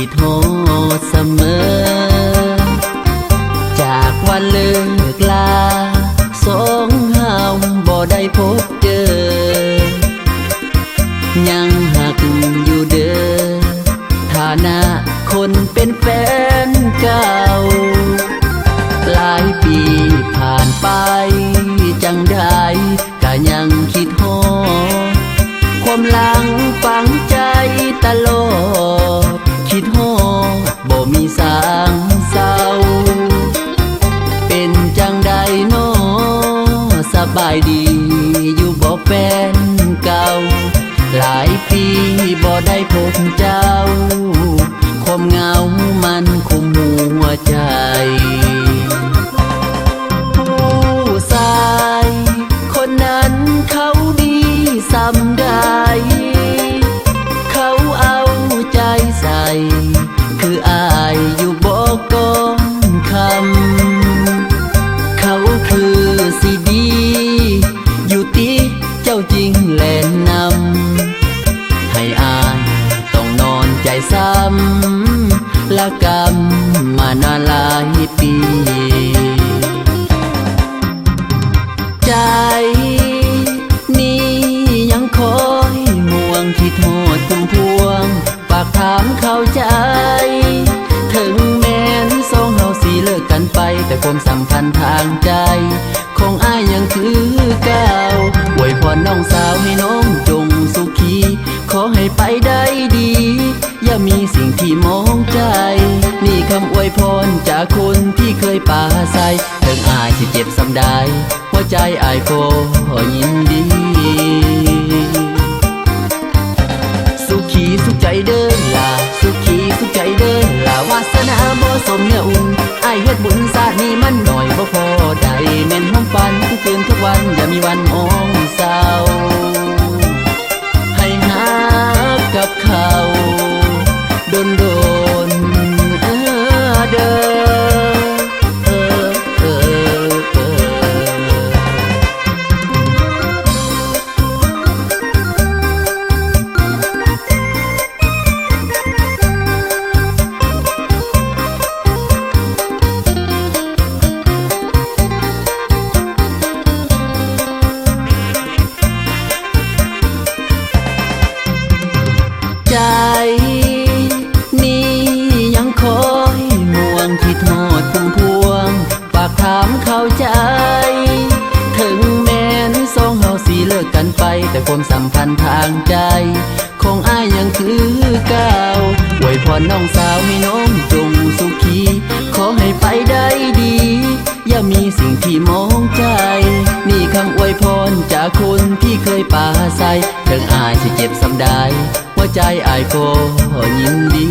คิดโทษเสมอจากวันเลิกลาสองเฮาบ่ได้พบเจอยังหักอยู่เด้อฐานะคนเป็นแฟนเก่าหลายปีผ่านไปจังได้ก็ยังคิดฮอดความหลังฝังใจตลอดคิดฮอดบ่มีสางเศร้าเป็นจังใดน้อสบายดีอยู่บ่แฟนเก่าหลายปีบ่ได้พบเจ้าความเหงามันคุมหัวใจผู้ชายคนนั้นเขาดีสำใดเขาเอาใจใส่คืออายอยู่บ่ก้อนคำเขาคือสิดีอยู่ติเจ้าจริงแลนนำให้อายต้องนอนใจซ้ำละกรรมมานานหลายปีใจนี้ยังคอยห่วงคิดโทษพุ่มพวงฝากถามเข้าใจถึงแม้นสองเฮาสิเลิกกันไปแต่ความสัมพันธ์ทางใจของอ้ายยังคือเก่าอวยพรน้องสาวให้น้องจงสุขีขอให้ไปได้ดีอย่ามีสิ่งที่มองใจนี่คำอวยพรจากคนที่เคยป่าใสถึงอายสิเจ็บสำได้หัวใจอายก็ยินดีสุขีสุขใจเดินล่ะสุขีสุขใจเดินล่ะวาสนาบ่สมเนื้ออุ่นอายเฮ็ดบุญศาสตร์นี้มันหน่อยบ่พอได้แม่นห้องฝันทุกคืนทุกวันอย่ามีวันมองเศร้าให้หากับเขาโดนเด้อใจนี้ยังคอยห่วงคิดโทษพุ่มพวงฝากถามเข้าใจถึงแม้นสองเฮาสิเลิกกันไปแต่ความสัมพันธ์ทางใจของอ้ายยังคือเก่าอวยพรน้องสาวให้น้องจงสุขีขอให้ไปได้ดีอย่ามีสิ่งที่มองใจนี่คำอวยพรจากคนที่เคยป่าใสถึงอายสิเจ็บสำได้หัวใจอายก็ยินดี